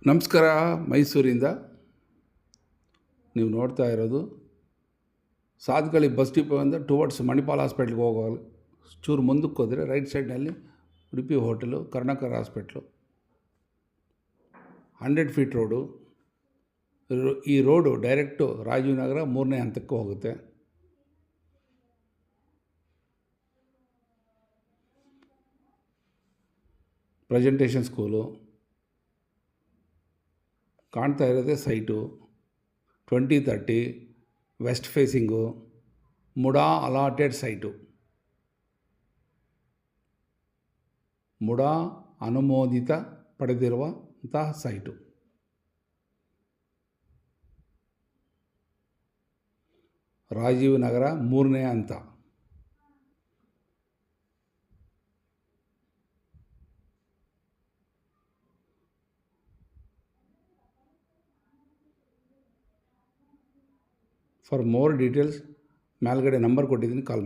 ನಮಸ್ಕಾರ. ಮೈಸೂರಿಂದ ನೀವು ನೋಡ್ತಾ ಇರೋದು ಸಾತ್ಗಳಿ ಬಸ್ ಡಿಪೋಯಿಂದ ಟುವರ್ಡ್ಸ್ ಮಣಿಪಾಲ್ ಹಾಸ್ಪಿಟ್ಲ್ಗೆ ಹೋಗೋದು. ಚೂರು ಮುಂದಕ್ಕೆ ಹೋದರೆ ರೈಟ್ ಸೈಡ್ನಲ್ಲಿ ಉಡುಪಿ ಹೋಟೆಲು, ಕರ್ಣಕರ್ ಹಾಸ್ಪಿಟ್ಲು, 100 ಫೀಟ್ ರೋಡು. ಈ ರೋಡು ಡೈರೆಕ್ಟು ರಾಜೀವ್ ನಗರ 3ನೇ ಹಂತಕ್ಕೆ ಹೋಗುತ್ತೆ. ಪ್ರೆಸೆಂಟೇಷನ್ ಸ್ಕೂಲು ಕಾಣ್ತಾ ಇರೋದೇ site 2030 west facing, MUDA allotted site, MUDA ಅನುಮೋದಿತ ಪಡೆದಿರುವಂತಹ ಸೈಟು. ರಾಜೀವ್ ನಗರ 3ನೇ ಹಂತ. ಫಾರ್ ಮೋರ್ ಡೀಟೇಲ್ಸ್ ಮೇಲ್ಗಡೆ ನಂಬರ್ ಕೊಟ್ಟಿದ್ದೀನಿ, ಕಾಲ್ ಮಾಡಿ.